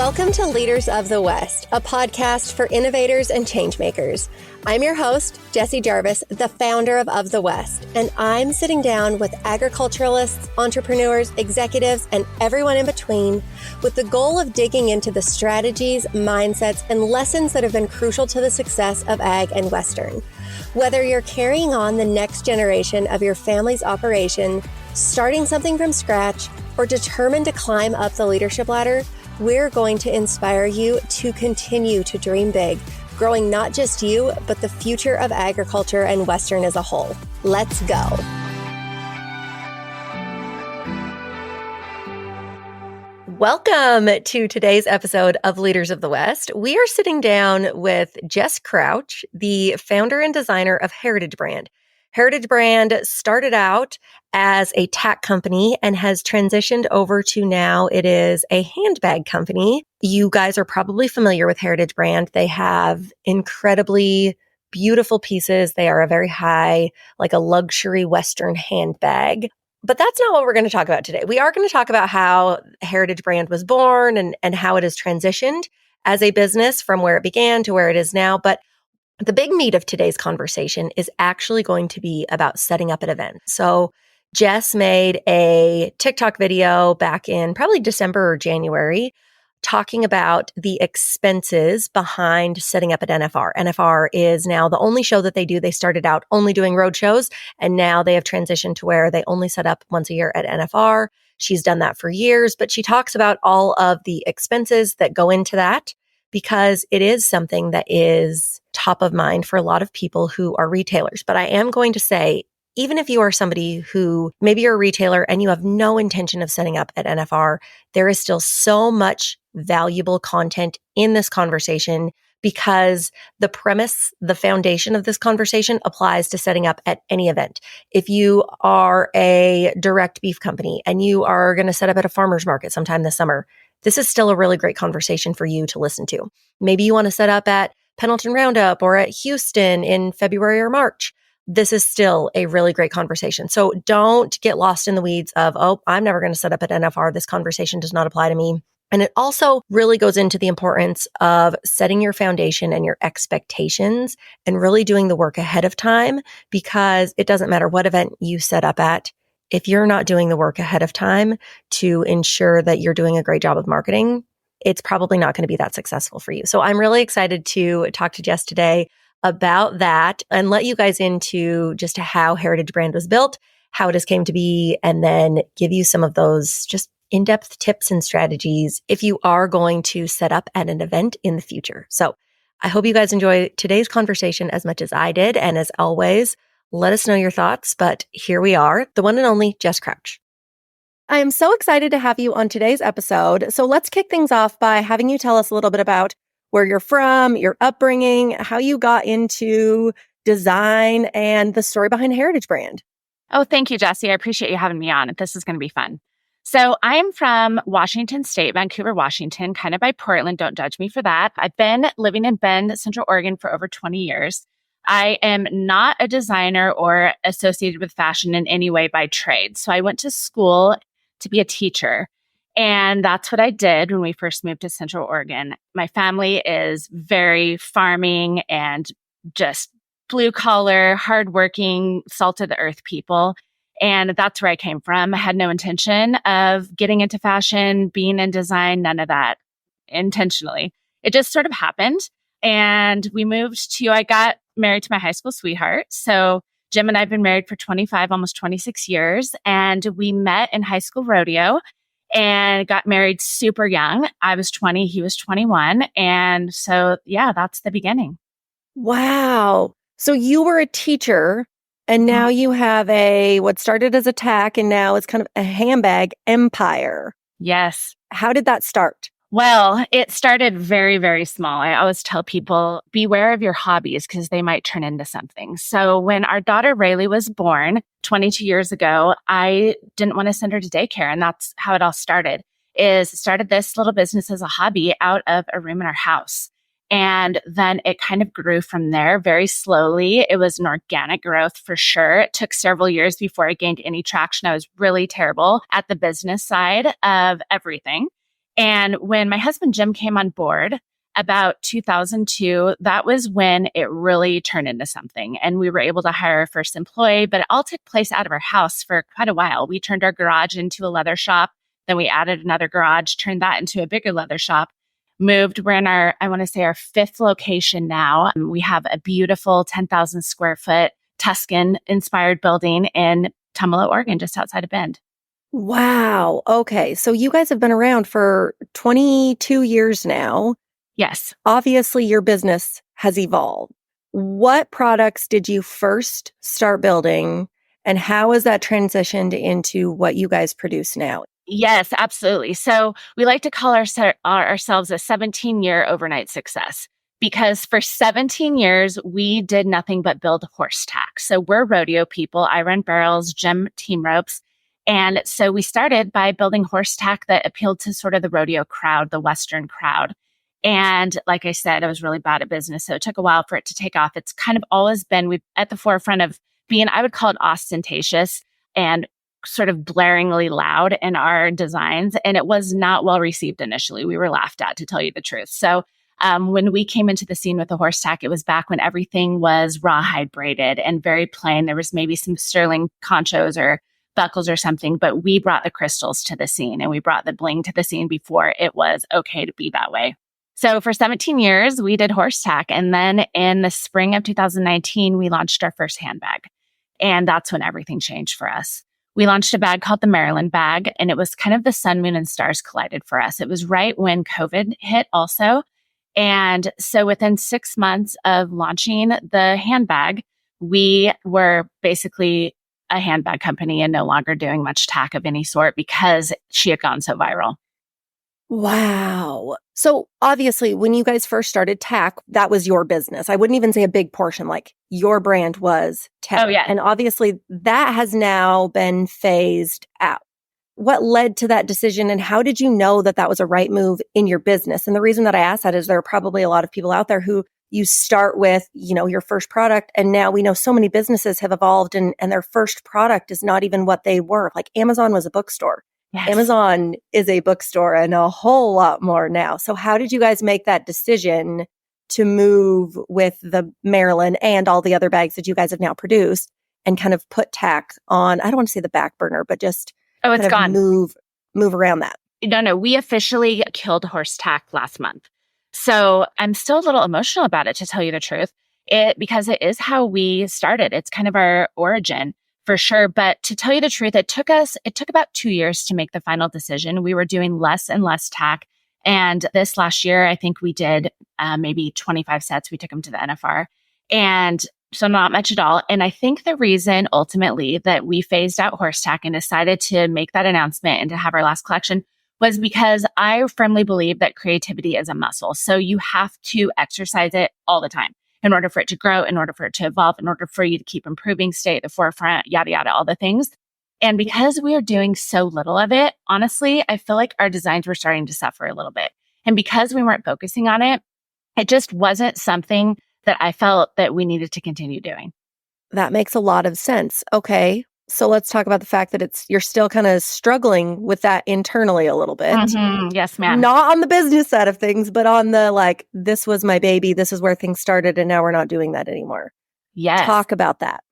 Welcome to Leaders of the West, a podcast for innovators and changemakers. I'm your host, Jessie Jarvis, the founder of the West, and I'm sitting down with agriculturalists, entrepreneurs, executives, and everyone in between with the goal of digging into the strategies, mindsets, and lessons that have been crucial to the success of ag and Western. Whether you're carrying on the next generation of your family's operation, starting something from scratch, or determined to climb up the leadership ladder, we're going to inspire you to continue to dream big, growing not just you, but the future of agriculture and Western as a whole. Let's go. Welcome to today's episode of Leaders of the West. We are sitting down with Jess Crouch, the founder and designer of Heritage Brand. Heritage Brand started out as a tack company and has transitioned over to now it is a handbag company. You guys are probably familiar with Heritage Brand. They have incredibly beautiful pieces. They are a very high, like a luxury Western handbag. But that's not what we're going to talk about today. We are going to talk about how Heritage Brand was born and how it has transitioned as a business from where it began to where it is now. But the big meat of today's conversation is actually going to be about setting up an event. So Jess made a TikTok video back in probably December or January talking about the expenses behind setting up at NFR. NFR is now the only show that they do. They started out only doing road shows, and now they have transitioned to where they only set up once a year at NFR. She's done that for years, but she talks about all of the expenses that go into that because it is something that is top of mind for a lot of people who are retailers. But I am going to say, even if you are somebody who maybe you're a retailer and you have no intention of setting up at NFR, there is still so much valuable content in this conversation because the premise, the foundation of this conversation applies to setting up at any event. If you are a direct beef company and you are going to set up at a farmer's market sometime this summer, this is still a really great conversation for you to listen to. Maybe you want to set up at Pendleton Round-Up or at Houston in February or March. This is still a really great conversation. So don't get lost in the weeds of, oh, I'm never going to set up at NFR. This conversation does not apply to me. And it also really goes into the importance of setting your foundation and your expectations and really doing the work ahead of time, because it doesn't matter what event you set up at. If you're not doing the work ahead of time to ensure that you're doing a great job of marketing, it's probably not going to be that successful for you. So I'm really excited to talk to Jess today about that and let you guys into just how Heritage Brand was built, how it has came to be, and then give you some of those just in-depth tips and strategies if you are going to set up at an event in the future. So I hope you guys enjoy today's conversation as much as I did. And as always, let us know your thoughts. But here we are, the one and only Jess Crouch. I am so excited to have you on today's episode. So let's kick things off by having you tell us a little bit about where you're from, your upbringing, how you got into design, and the story behind Heritage Brand. Oh, thank you, Jessie. I appreciate you having me on. This is going to be fun. So I am from Washington State, Vancouver, Washington, kind of by Portland. Don't judge me for that. I've been living in Bend, Central Oregon for over 20 years. I am not a designer or associated with fashion in any way by trade. So I went to school to be a teacher. And that's what I did when we first moved to Central Oregon. My family is very farming and just blue collar, hardworking, salt of the earth people. And that's where I came from. I had no intention of getting into fashion, being in design, none of that intentionally. It just sort of happened. And I got married to my high school sweetheart. So Jim and I have been married for 25, almost 26 years. And we met in high school rodeo and got married super young. I was 20, he was 21. And so, yeah, that's the beginning. Wow. So you were a teacher and now you have what started as a tack and now it's kind of a handbag empire. Yes. How did that start? Well, it started very, very small. I always tell people, beware of your hobbies because they might turn into something. So when our daughter Rayleigh was born 22 years ago, I didn't want to send her to daycare. And that's how it all started. Started this little business as a hobby out of a room in our house. And then it kind of grew from there very slowly. It was an organic growth for sure. It took several years before I gained any traction. I was really terrible at the business side of everything. And when my husband Jim came on board about 2002, that was when it really turned into something. And we were able to hire our first employee, but it all took place out of our house for quite a while. We turned our garage into a leather shop. Then we added another garage, turned that into a bigger leather shop, moved. We're in I want to say our fifth location now. We have a beautiful 10,000 square foot Tuscan inspired building in Tumalo, Oregon, just outside of Bend. Wow. Okay. So you guys have been around for 22 years now. Yes. Obviously, your business has evolved. What products did you first start building, and how has that transitioned into what you guys produce now? Yes, absolutely. So we like to call ourselves a 17-year overnight success because for 17 years, we did nothing but build horse tack. So we're rodeo people. I run barrels, Jim team ropes. And so we started by building horse tack that appealed to sort of the rodeo crowd, the Western crowd. And like I said, I was really bad at business. So it took a while for it to take off. It's kind of always been at the forefront of being, I would call it ostentatious and sort of blaringly loud in our designs. And it was not well received initially. We were laughed at, to tell you the truth. So when we came into the scene with the horse tack, it was back when everything was rawhide braided and very plain. There was maybe some sterling conchos or buckles or something, but we brought the crystals to the scene and we brought the bling to the scene before it was okay to be that way. So for 17 years, we did horse tack. And then in the spring of 2019, we launched our first handbag. And that's when everything changed for us. We launched a bag called the Maryland bag, and it was kind of the sun, moon, and stars collided for us. It was right when COVID hit also. And so within 6 months of launching the handbag, we were basically a handbag company and no longer doing much tack of any sort because she had gone so viral. Wow. So obviously, when you guys first started tack, that was your business. I wouldn't even say a big portion, like your brand was tack. Oh, yeah. And obviously, that has now been phased out. What led to that decision, and how did you know that that was a right move in your business? And the reason that I ask that is there are probably a lot of people out there who you start with, your first product, and now we know so many businesses have evolved and their first product is not even what they were. Like Amazon was a bookstore. Yes. Amazon is a bookstore and a whole lot more now. So how did you guys make that decision to move with the Maryland and all the other bags that you guys have now produced and kind of put tack on, I don't want to say the back burner, but just it's gone. Move around that? No, we officially killed horse tack last month. So I'm still a little emotional about it, to tell you the truth, because it is how we started. It's kind of our origin. For sure. But to tell you the truth, it took about 2 years to make the final decision. We were doing less and less tack. And this last year, I think we did maybe 25 sets. We took them to the NFR. And so not much at all. And I think the reason ultimately that we phased out horse tack and decided to make that announcement and to have our last collection was because I firmly believe that creativity is a muscle. So you have to exercise it all the time in order for it to grow, in order for it to evolve, in order for you to keep improving, stay at the forefront, yada, yada, all the things. And because we are doing so little of it, honestly, I feel like our designs were starting to suffer a little bit. And because we weren't focusing on it, it just wasn't something that I felt that we needed to continue doing. That makes a lot of sense. Okay. So let's talk about the fact that you're still kind of struggling with that internally a little bit. Mm-hmm. Yes, ma'am. Not on the business side of things, but on the this was my baby. This is where things started. And now we're not doing that anymore. Yes. Talk about that.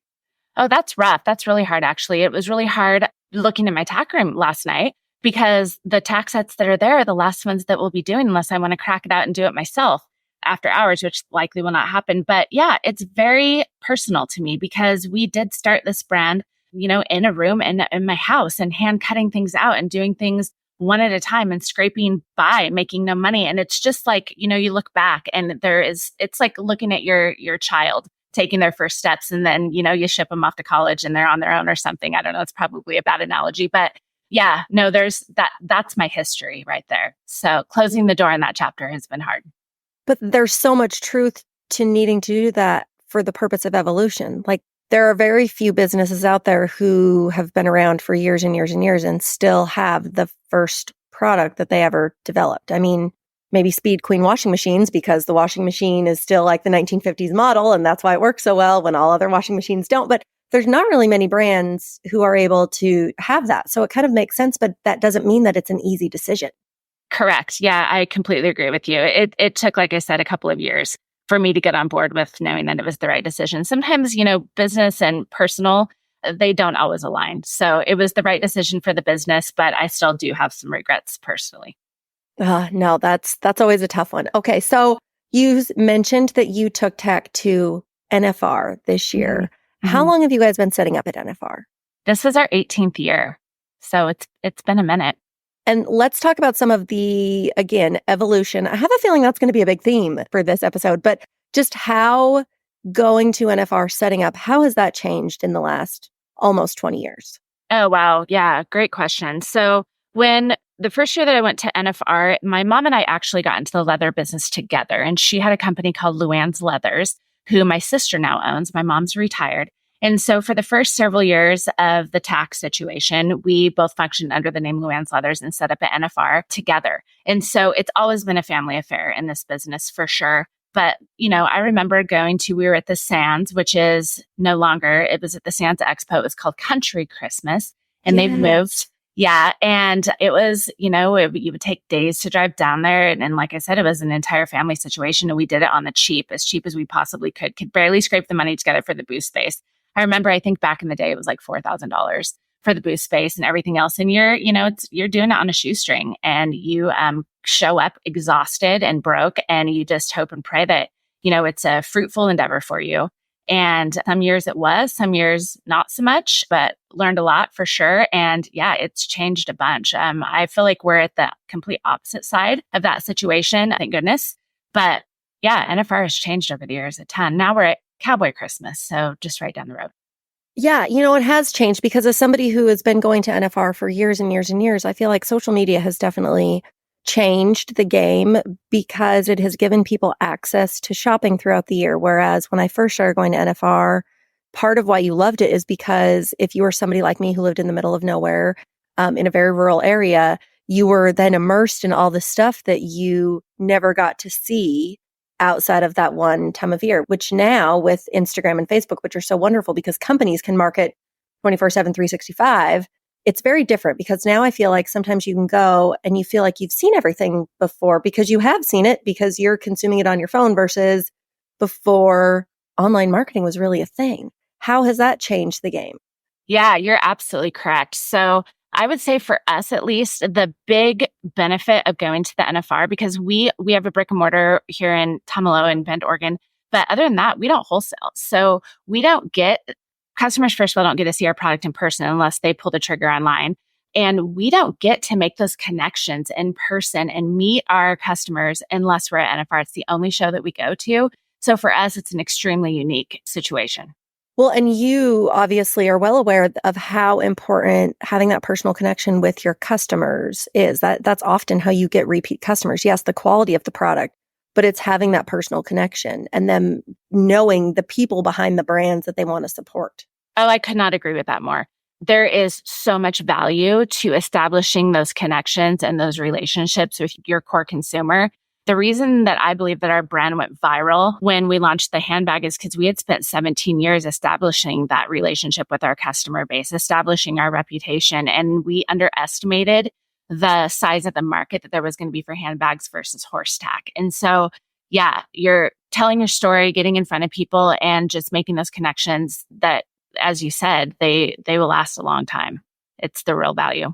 Oh, that's rough. That's really hard, actually. It was really hard looking in my tack room last night because the tack sets that are there are the last ones that we'll be doing unless I want to crack it out and do it myself after hours, which likely will not happen. But yeah, it's very personal to me because we did start this brand, in a room and in my house and hand cutting things out and doing things one at a time and scraping by, making no money. And it's just like, you look back and it's like looking at your child taking their first steps and then, you ship them off to college and they're on their own or something. I don't know. It's probably a bad analogy, but yeah, no, that's my history right there. So closing the door on that chapter has been hard. But there's so much truth to needing to do that for the purpose of evolution. Like there are very few businesses out there who have been around for years and years and years and still have the first product that they ever developed. I mean, maybe Speed Queen washing machines because the washing machine is still like the 1950s model and that's why it works so well when all other washing machines don't. But there's not really many brands who are able to have that. So it kind of makes sense, but that doesn't mean that it's an easy decision. Correct. Yeah, I completely agree with you. It took, like I said, a couple of years for me to get on board with knowing that it was the right decision. Sometimes, business and personal, they don't always align. So it was the right decision for the business, but I still do have some regrets personally. No, that's always a tough one. Okay, so you mentioned that you took tack to NFR this Mhm. year. How Mhm. long have you guys been setting up at NFR? This is our 18th year. So it's been a minute. And let's talk about some of the, again, evolution. I have a feeling that's going to be a big theme for this episode, but just how going to NFR setting up, how has that changed in the last almost 20 years? Oh, wow. Yeah, great question. So, when the first year that I went to NFR, my mom and I actually got into the leather business together. And she had a company called Luann's Leathers, who my sister now owns. My mom's retired. And so, for the first several years of the tax situation, we both functioned under the name Luann's Leathers and set up at NFR together. And so, it's always been a family affair in this business for sure. But, I remember we were at the Sands, which is no longer, it was at the Sands Expo. It was called Country Christmas, and they've moved. Yes. Yeah. And it was, you would take days to drive down there. And like I said, it was an entire family situation. And we did it on the as cheap as we possibly could barely scrape the money together for the booth space. I remember, I think back in the day, it was like $4,000 for the booth space and everything else. And you're doing it on a shoestring, and you show up exhausted and broke, and you just hope and pray that, it's a fruitful endeavor for you. And some years it was, some years not so much, but learned a lot for sure. And yeah, it's changed a bunch. I feel like we're at the complete opposite side of that situation, thank goodness. But yeah, NFR has changed over the years a ton. Now we're at Cowboy Christmas, so just right down the road. Yeah, it has changed because as somebody who has been going to NFR for years and years and years, I feel like social media has definitely changed the game because it has given people access to shopping throughout the year. Whereas when I first started going to NFR, part of why you loved it is because if you were somebody like me who lived in the middle of nowhere, in a very rural area, you were then immersed in all the stuff that you never got to see outside of that one time of year, which now with Instagram and Facebook, which are so wonderful because companies can market 24/7, 365, it's very different because now I feel like sometimes you can go and you feel like you've seen everything before because you have seen it because you're consuming it on your phone versus before online marketing was really a thing. How has that changed the game? Yeah, you're absolutely correct. So I would say for us, at least, the big benefit of going to the NFR, because we have a brick and mortar here in Tumalo in Bend, Oregon. But other than that, we don't wholesale. So we don't get customers, first of all, don't get to see our product in person unless they pull the trigger online. And we don't get to make those connections in person and meet our customers unless we're at NFR. It's the only show that we go to. So for us, it's an extremely unique situation. Well, and you obviously are well aware of how important having that personal connection with your customers is. That's often how you get repeat customers. Yes, the quality of the product, but it's having that personal connection and them knowing the people behind the brands that they want to support. Oh, I could not agree with that more. There is so much value to establishing those connections and those relationships with your core consumer. The reason that I believe that our brand went viral when we launched the handbag is because we had spent 17 years establishing that relationship with our customer base, establishing our reputation, and we underestimated the size of the market that there was going to be for handbags versus horse tack. And so, yeah, you're telling your story, getting in front of people, and just making those connections that, as you said, they will last a long time. It's the real value.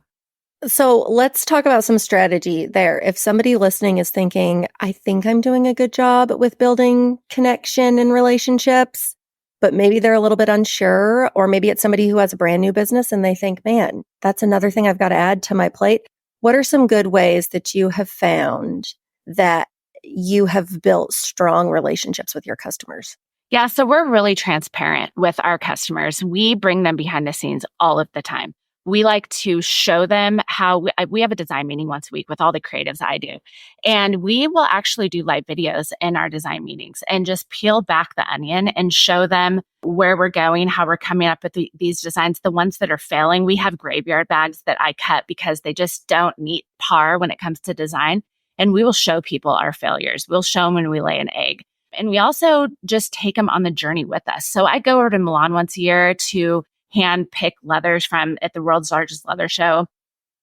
So let's talk about some strategy there. If somebody listening is thinking, I think I'm doing a good job with building connection and relationships, but maybe they're a little bit unsure, or maybe it's somebody who has a brand new business and they think, man, that's another thing I've got to add to my plate. What are some good ways that you have found that you have built strong relationships with your customers? Yeah, so we're really transparent with our customers. We bring them behind the scenes all of the time. We like to show them how we have a design meeting once a week with all the creatives I do. And we will actually do live videos in our design meetings and just peel back the onion and show them where we're going, how we're coming up with these designs. The ones that are failing, we have graveyard bags that I cut because they just don't meet par when it comes to design. And we will show people our failures. We'll show them when we lay an egg. And we also just take them on the journey with us. So I go over to Milan once a year to hand pick leathers from at the world's largest leather show.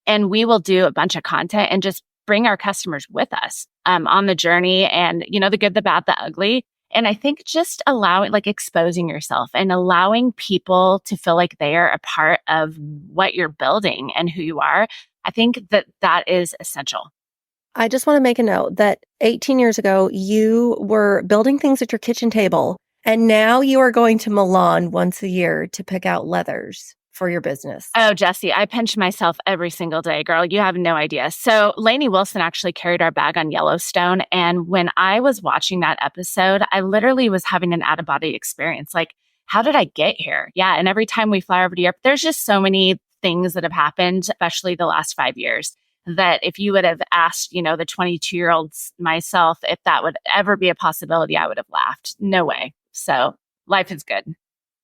And we will do a bunch of content and just bring our customers with us on the journey and, the good, the bad, the ugly. And I think just allowing, like exposing yourself and allowing people to feel like they are a part of what you're building and who you are, I think that is essential. I just want to make a note that 18 years ago, you were building things at your kitchen table, and now you are going to Milan once a year to pick out leathers for your business. Oh, Jessie, I pinch myself every single day, girl. You have no idea. So Lainey Wilson actually carried our bag on Yellowstone. And when I was watching that episode, I literally was having an out-of-body experience. Like, how did I get here? Yeah. And every time we fly over to Europe, there's just so many things that have happened, especially the last 5 years, that if you would have asked, the 22-year-old myself, if that would ever be a possibility, I would have laughed. No way. So life is good.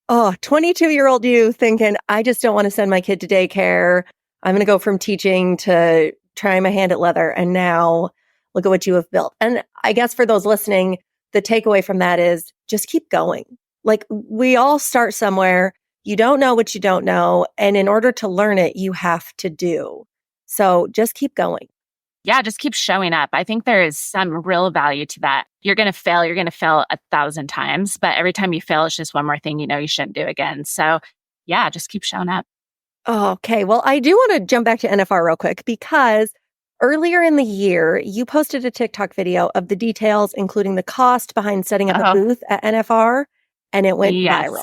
Oh, 22-year-old you thinking, I just don't want to send my kid to daycare. I'm going to go from teaching to trying my hand at leather. And now look at what you have built. And I guess for those listening, the takeaway from that is just keep going. Like, we all start somewhere. You don't know what you don't know. And in order to learn it, you have to do. So just keep going. Yeah, just keep showing up. I think there is some real value to that. You're going to fail. You're going to fail 1,000 times, but every time you fail, it's just one more thing you shouldn't do again. So yeah, just keep showing up. Okay. Well, I do want to jump back to NFR real quick because earlier in the year, you posted a TikTok video of the details, including the cost behind setting up a booth at NFR, and it went viral.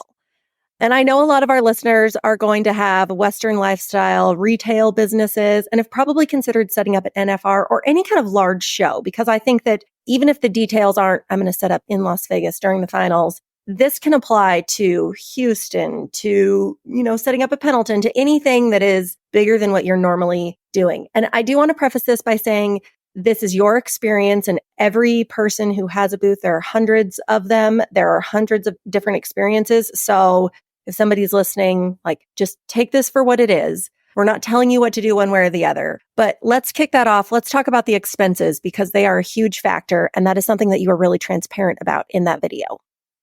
And I know a lot of our listeners are going to have Western lifestyle retail businesses and have probably considered setting up an NFR or any kind of large show, because I think that even if the details aren't, I'm going to set up in Las Vegas during the finals, this can apply to Houston, to, setting up a Pendleton, to anything that is bigger than what you're normally doing. And I do want to preface this by saying this is your experience, and every person who has a booth, there are hundreds of them. There are hundreds of different experiences. So if somebody's listening, just take this for what it is. We're not telling you what to do one way or the other, but let's kick that off. Let's talk about the expenses, because they are a huge factor. And that is something that you were really transparent about in that video.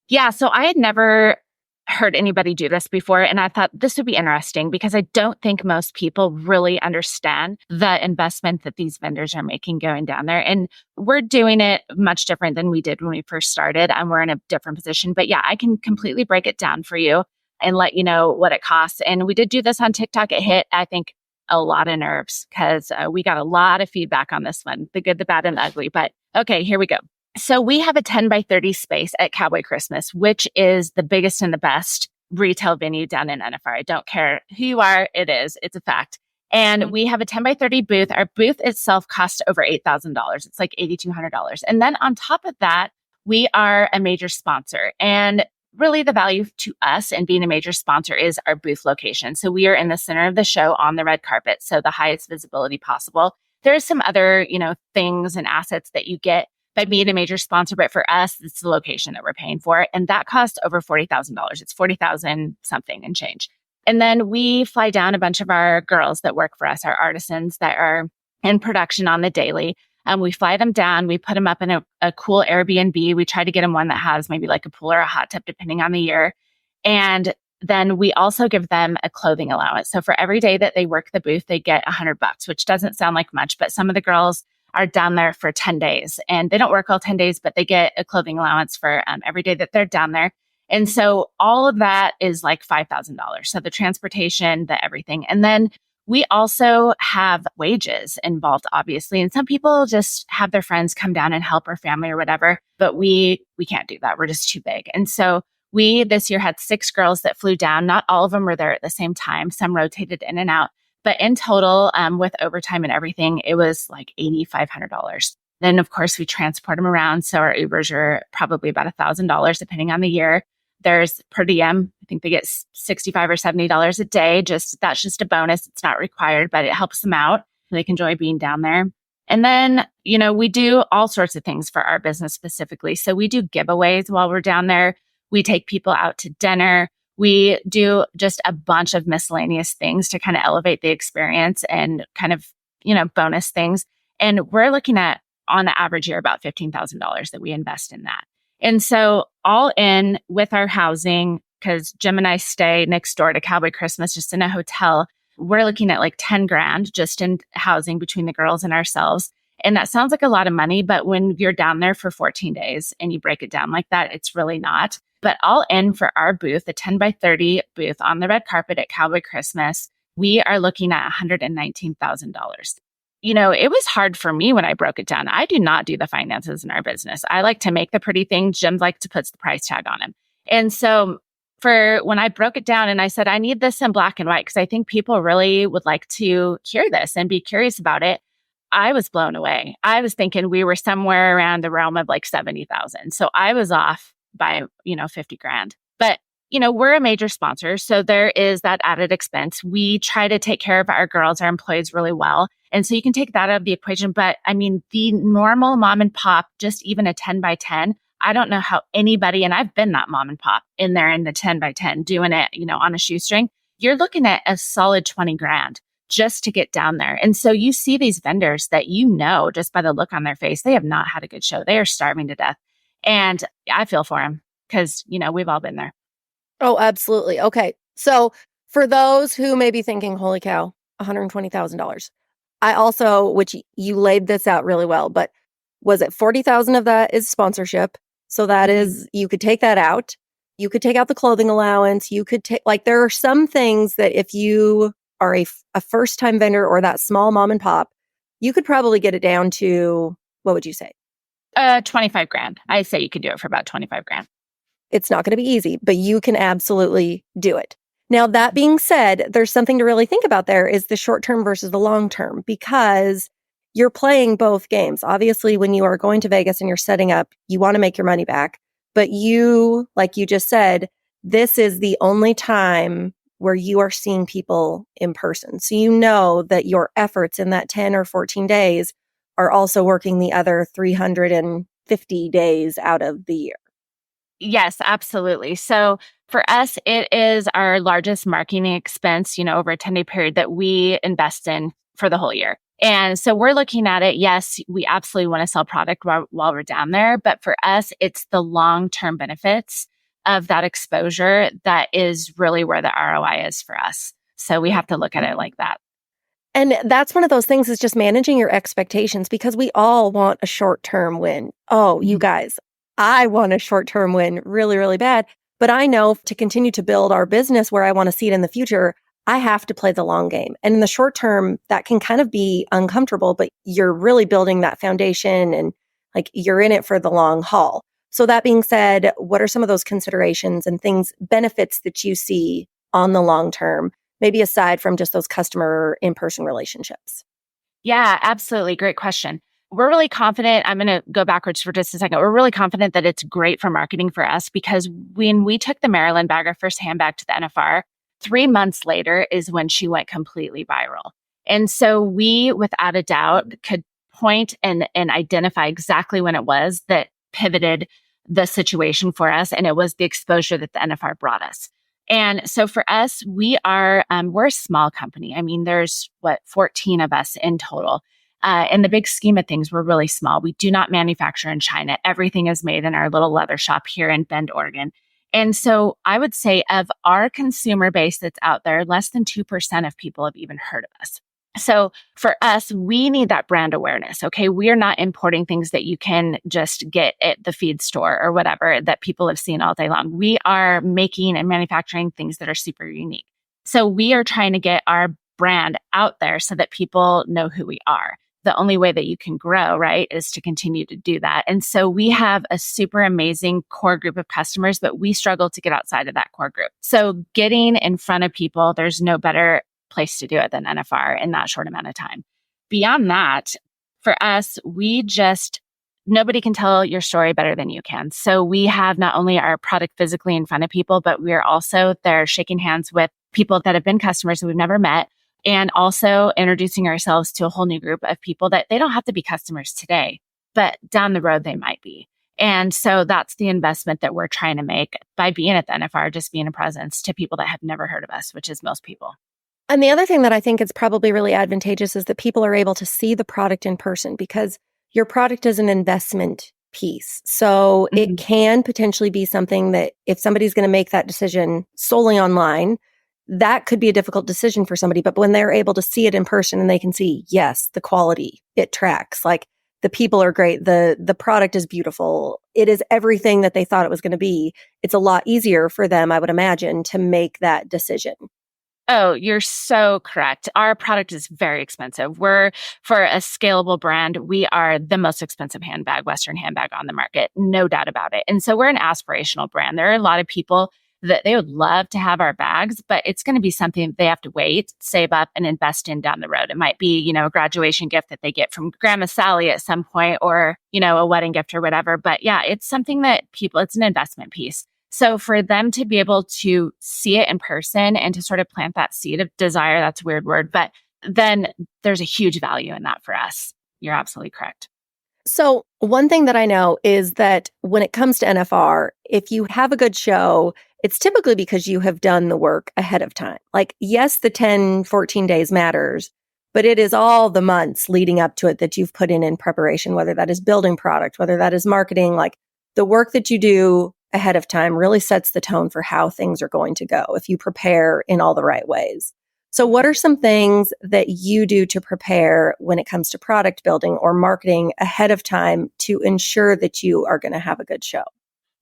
Yeah. So I had never heard anybody do this before. And I thought this would be interesting because I don't think most people really understand the investment that these vendors are making going down there. And we're doing it much different than we did when we first started. And we're in a different position. But yeah, I can completely break it down for you and let you know what it costs. And we did do this on TikTok. It hit, I think, a lot of nerves because we got a lot of feedback on this one, the good, the bad, and the ugly. But okay, here we go. So we have a 10 by 30 space at Cowboy Christmas, which is the biggest and the best retail venue down in NFR. I don't care who you are. It's a fact. And we have a 10 by 30 booth. Our booth itself costs over $8,000. It's like $8,200. And then on top of that, we are a major sponsor. And really the value to us in being a major sponsor is our booth location. So we are in the center of the show on the red carpet. So the highest visibility possible. There's some other, things and assets that you get by being a major sponsor. But for us, it's the location that we're paying for. And that costs over $40,000. It's $40,000 something and change. And then we fly down a bunch of our girls that work for us, our artisans that are in production on the daily. We fly them down. We put them up in a cool Airbnb. We try to get them one that has maybe like a pool or a hot tub, depending on the year. And then we also give them a clothing allowance. So for every day that they work the booth, they get $100, which doesn't sound like much, but some of the girls are down there for 10 days and they don't work all 10 days, but they get a clothing allowance for every day that they're down there. And so all of that is like $5,000. So the transportation, the everything. And then we also have wages involved, obviously. And some people just have their friends come down and help, or family or whatever, but we can't do that. We're just too big. And so we this year had 6 girls that flew down. Not all of them were there at the same time. Some rotated in and out. But in total, with overtime and everything, it was like $8,500. Then, of course, we transport them around. So our Ubers are probably about $1,000, depending on the year. There's per diem. I think they get $65 or $70 a day. That's just a bonus. It's not required, but it helps them out. They can enjoy being down there. And then, we do all sorts of things for our business specifically. So we do giveaways while we're down there. We take people out to dinner. We do just a bunch of miscellaneous things to kind of elevate the experience and kind of, bonus things. And we're looking at, on the average year, about $15,000 that we invest in that. And so all in with our housing, because Jim and I stay next door to Cowboy Christmas, just in a hotel, we're looking at like 10 grand just in housing between the girls and ourselves. And that sounds like a lot of money, but when you're down there for 14 days and you break it down like that, it's really not. But all in for our booth, the 10 by 30 booth on the red carpet at Cowboy Christmas, we are looking at $119,000. It was hard for me when I broke it down. I do not do the finances in our business. I like to make the pretty things. Jim likes to put the price tag on them. And so for when I broke it down and I said, I need this in black and white, because I think people really would like to hear this and be curious about it. I was blown away. I was thinking we were somewhere around the realm of like 70,000. So I was off by, 50 grand. But we're a major sponsor, so there is that added expense. We try to take care of our girls, our employees really well. And so you can take that out of the equation. But I mean, the normal mom and pop, just even a 10 by 10, I don't know how anybody, and I've been that mom and pop in there in the 10 by 10 doing it, on a shoestring. You're looking at a solid 20 grand just to get down there. And so you see these vendors that just by the look on their face, they have not had a good show. They are starving to death. And I feel for them because, we've all been there. Oh, absolutely. Okay. So for those who may be thinking, holy cow, $120,000. I also, which you laid this out really well, but was it 40,000 of that is sponsorship? So that is, you could take that out. You could take out the clothing allowance. You could take, there are some things that if you are a first time vendor or that small mom and pop, you could probably get it down to, what would you say? 25 grand. I say you could do it for about 25 grand. It's not going to be easy, but you can absolutely do it. Now, that being said, there's something to really think about there is the short term versus the long term, because you're playing both games. Obviously, when you are going to Vegas and you're setting up, you want to make your money back. But you, like you just said, this is the only time where you are seeing people in person. So you know that your efforts in that 10 or 14 days are also working the other 350 days out of the year. Yes, absolutely. So for us, it is our largest marketing expense, over a 10-day period that we invest in for the whole year. And so we're looking at it. Yes, we absolutely want to sell product while we're down there. But for us, it's the long-term benefits of that exposure that is really where the ROI is for us. So we have to look at it like that. And that's one of those things is just managing your expectations, because we all want a short-term win. Oh, you guys, I want a short-term win really, really bad. But I know to continue to build our business where I want to see it in the future, I have to play the long game. And in the short term, that can kind of be uncomfortable, but you're really building that foundation and you're in it for the long haul. So that being said, what are some of those considerations and benefits that you see on the long term, maybe aside from just those customer in-person relationships? Yeah, absolutely. Great question. We're really confident. I'm going to go backwards for just a second. We're really confident that it's great for marketing for us, because when we took the Maryland bag, our first handbag, to the NFR, 3 months later is when she went completely viral. And so we, without a doubt, could point and identify exactly when it was that pivoted the situation for us. And it was the exposure that the NFR brought us. And so for us, we're a small company. I mean, there's 14 of us in total. In the big scheme of things, we're really small. We do not manufacture in China. Everything is made in our little leather shop here in Bend, Oregon. And so I would say of our consumer base that's out there, less than 2% of people have even heard of us. So for us, we need that brand awareness. Okay. We are not importing things that you can just get at the feed store or whatever that people have seen all day long. We are making and manufacturing things that are super unique. So we are trying to get our brand out there so that people know who we are. The only way that you can grow, right, is to continue to do that. And so we have a super amazing core group of customers, but we struggle to get outside of that core group. So getting in front of people, there's no better place to do it than NFR in that short amount of time. Beyond that, for us, nobody can tell your story better than you can. So we have not only our product physically in front of people, but we are also there shaking hands with people that have been customers that we've never met, and also introducing ourselves to a whole new group of people that they don't have to be customers today, but down the road they might be. And so that's the investment that we're trying to make by being at the NFR, just being a presence to people that have never heard of us, which is most people. And the other thing that I think is probably really advantageous is that people are able to see the product in person, because your product is an investment piece. So it can potentially be something that if somebody's going to make that decision solely online, that could be a difficult decision for somebody. But when they're able to see it in person and they can see, yes, the quality, it tracks, like the people are great, the product is beautiful, it is everything that they thought it was going to be, it's a lot easier for them, I would imagine, to make that decision. Oh, you're so correct. Our product is very expensive. For a scalable brand, we are the most expensive handbag, Western handbag on the market, no doubt about it. And so we're an aspirational brand. There are a lot of people that they would love to have our bags, but it's going to be something they have to wait, save up, and invest in down the road. It might be, a graduation gift that they get from Grandma Sally at some point, or, a wedding gift or whatever. But yeah, it's something that it's an investment piece. So for them to be able to see it in person and to sort of plant that seed of desire, that's a weird word, but then there's a huge value in that for us. You're absolutely correct. So one thing that I know is that when it comes to NFR, if you have a good show, it's typically because you have done the work ahead of time. Like, yes, the 10, 14 days matters, but it is all the months leading up to it that you've put in preparation, whether that is building product, whether that is marketing. Like, the work that you do ahead of time really sets the tone for how things are going to go if you prepare in all the right ways. So what are some things that you do to prepare when it comes to product building or marketing ahead of time to ensure that you are going to have a good show?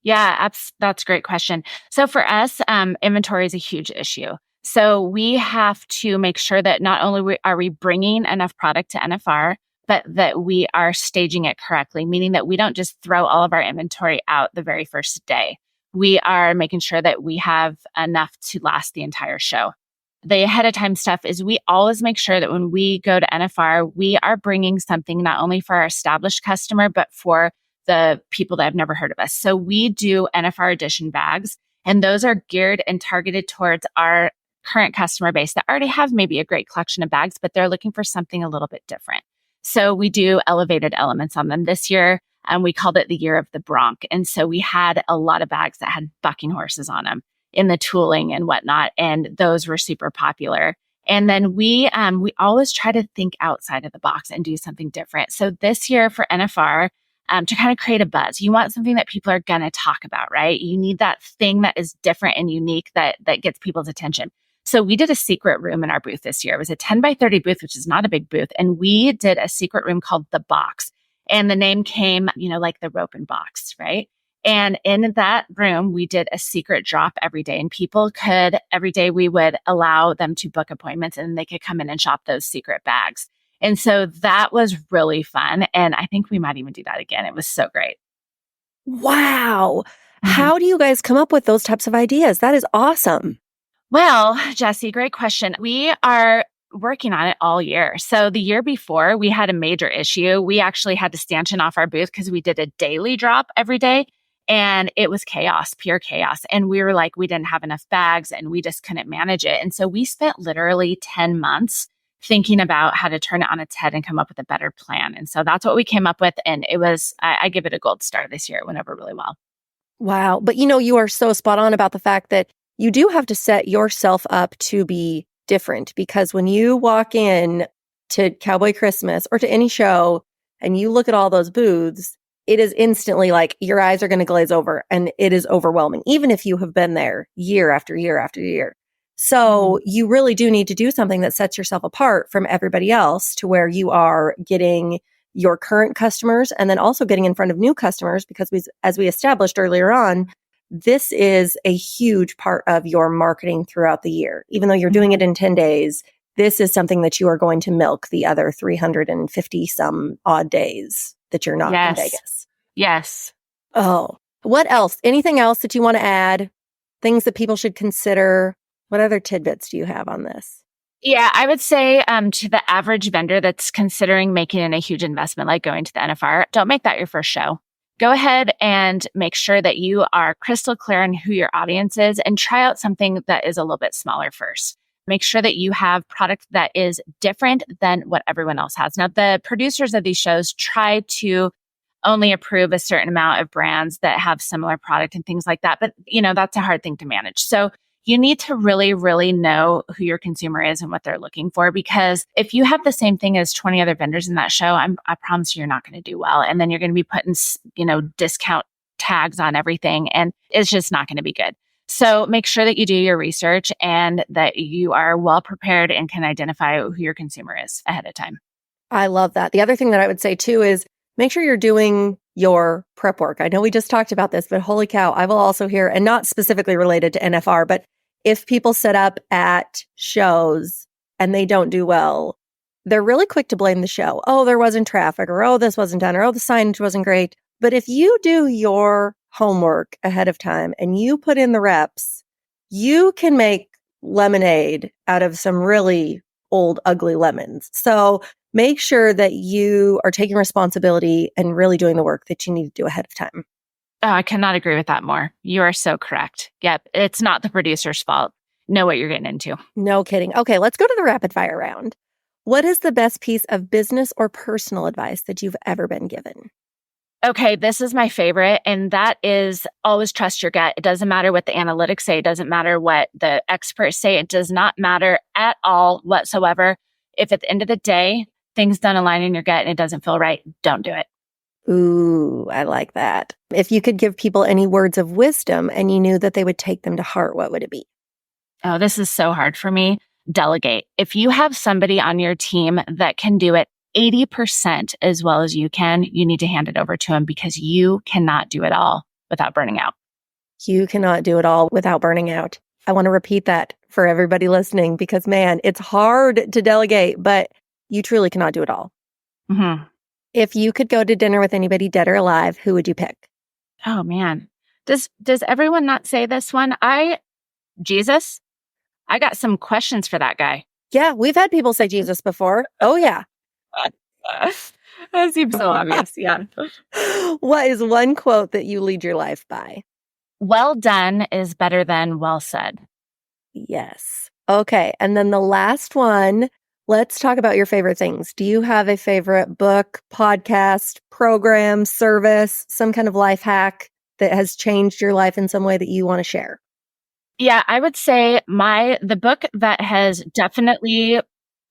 Yeah, that's a great question. So for us, inventory is a huge issue. So we have to make sure that not only are we bringing enough product to NFR, but that we are staging it correctly, meaning that we don't just throw all of our inventory out the very first day. We are making sure that we have enough to last the entire show. The ahead of time stuff is we always make sure that when we go to NFR, we are bringing something not only for our established customer, but for the people that have never heard of us. So we do NFR edition bags, and those are geared and targeted towards our current customer base that already have maybe a great collection of bags, but they're looking for something a little bit different. So we do elevated elements on them this year, and we called it the year of the Bronc. And so we had a lot of bags that had bucking horses on them in the tooling and whatnot, and those were super popular. And then we always try to think outside of the box and do something different. So this year for NFR, to kind of create a buzz, you want something that people are going to talk about, right? You need that thing that is different and unique that gets people's attention. So we did a secret room in our booth this year. It was a 10 by 30 booth, which is not a big booth. And we did a secret room called The Box. And the name came, like the rope and box, right? And in that room, we did a secret drop every day. And every day we would allow them to book appointments and they could come in and shop those secret bags. And so that was really fun. And I think we might even do that again. It was so great. Wow. How do you guys come up with those types of ideas? That is awesome. Well, Jessie, great question. We are working on it all year. So the year before, we had a major issue. We actually had to stanchion off our booth because we did a daily drop every day. And it was chaos, pure chaos. And we were like, we didn't have enough bags and we just couldn't manage it. And so we spent literally 10 months thinking about how to turn it on its head and come up with a better plan. And so that's what we came up with. And it was, I give it a gold star this year. It went over really well. Wow. But you are so spot on about the fact that you do have to set yourself up to be different, because when you walk in to Cowboy Christmas or to any show and you look at all those booths, it is instantly like your eyes are going to glaze over and it is overwhelming, even if you have been there year after year after year. So you really do need to do something that sets yourself apart from everybody else to where you are getting your current customers and then also getting in front of new customers, because as we established earlier on, this is a huge part of your marketing throughout the year. Even though you're doing it in 10 days, this is something that you are going to milk the other 350 some odd days that you're not in Vegas. Yes. Oh, what else? Anything else that you want to add? Things that people should consider? What other tidbits do you have on this? Yeah, I would say to the average vendor that's considering making a huge investment like going to the NFR, don't make that your first show. Go ahead and make sure that you are crystal clear on who your audience is and try out something that is a little bit smaller first. Make sure that you have product that is different than what everyone else has. Now, the producers of these shows try to only approve a certain amount of brands that have similar product and things like that. But, that's a hard thing to manage. So you need to really, really know who your consumer is and what they're looking for. Because if you have the same thing as 20 other vendors in that show, I promise you're not going to do well. And then you're going to be putting, discount tags on everything. And it's just not going to be good. So make sure that you do your research and that you are well prepared and can identify who your consumer is ahead of time. I love that. The other thing that I would say too is make sure you're doing your prep work. I know we just talked about this, but holy cow, I will also hear, and not specifically related to NFR, but if people set up at shows and they don't do well, they're really quick to blame the show. Oh, there wasn't traffic, or oh, this wasn't done, or oh, the signage wasn't great. But if you do your homework ahead of time and you put in the reps, you can make lemonade out of some really old, ugly lemons. So make sure that you are taking responsibility and really doing the work that you need to do ahead of time. Oh, I cannot agree with that more. You are so correct. Yep. It's not the producer's fault. Know what you're getting into. No kidding. Okay, let's go to the rapid fire round. What is the best piece of business or personal advice that you've ever been given? Okay, this is my favorite, and that is always trust your gut. It doesn't matter what the analytics say. It doesn't matter what the experts say. It does not matter at all whatsoever. If at the end of the day, things don't align in your gut and it doesn't feel right, don't do it. Ooh, I like that. If you could give people any words of wisdom and you knew that they would take them to heart, what would it be? Oh, this is so hard for me. Delegate. If you have somebody on your team that can do it 80% as well as you can, you need to hand it over to them because you cannot do it all without burning out. You cannot do it all without burning out. I want to repeat that for everybody listening because, man, it's hard to delegate, but you truly cannot do it all. Mm-hmm. If you could go to dinner with anybody dead or alive, who would you pick? Oh, man. Does everyone not say this one? Jesus? I got some questions for that guy. Yeah, we've had people say Jesus before. Oh, yeah. That seems so obvious. Yeah. What is one quote that you lead your life by? Well done is better than well said. Yes. Okay. And then the last one, let's talk about your favorite things. Do you have a favorite book, podcast, program, service, some kind of life hack that has changed your life in some way that you want to share? Yeah, I would say the book that has definitely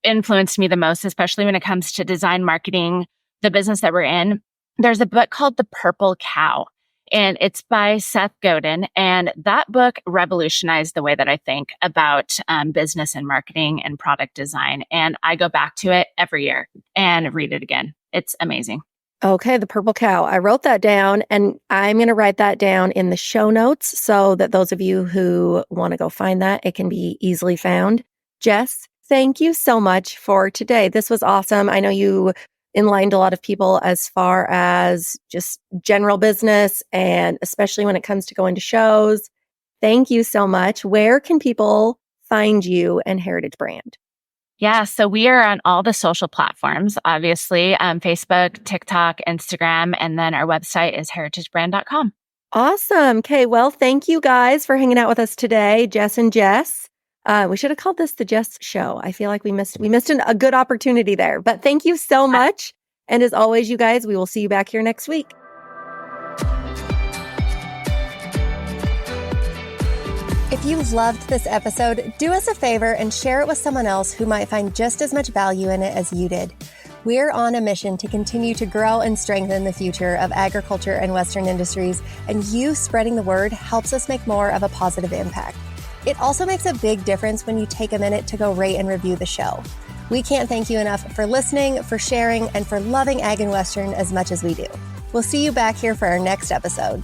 influenced me the most, especially when it comes to design marketing, the business that we're in, there's a book called The Purple Cow, and it's by Seth Godin. And that book revolutionized the way that I think about business and marketing and product design. And I go back to it every year and read it again. It's amazing. Okay, The Purple Cow. I wrote that down, and I'm going to write that down in the show notes so that those of you who want to go find that, it can be easily found. Jess, thank you so much for today. This was awesome. I know you enlightened a lot of people as far as just general business, and especially when it comes to going to shows. Thank you so much. Where can people find you and Heritage Brand? Yeah, so we are on all the social platforms, obviously, Facebook, TikTok, Instagram, and then our website is heritagebrand.com. Awesome. Okay, well, thank you guys for hanging out with us today, Jess and Jess. We should have called this the Jess Show. I feel like we missed a good opportunity there, but thank you so much. And as always, you guys, we will see you back here next week. If you loved this episode, do us a favor and share it with someone else who might find just as much value in it as you did. We're on a mission to continue to grow and strengthen the future of agriculture and Western industries, and you spreading the word helps us make more of a positive impact. It also makes a big difference when you take a minute to go rate and review the show. We can't thank you enough for listening, for sharing, and for loving Ag and Western as much as we do. We'll see you back here for our next episode.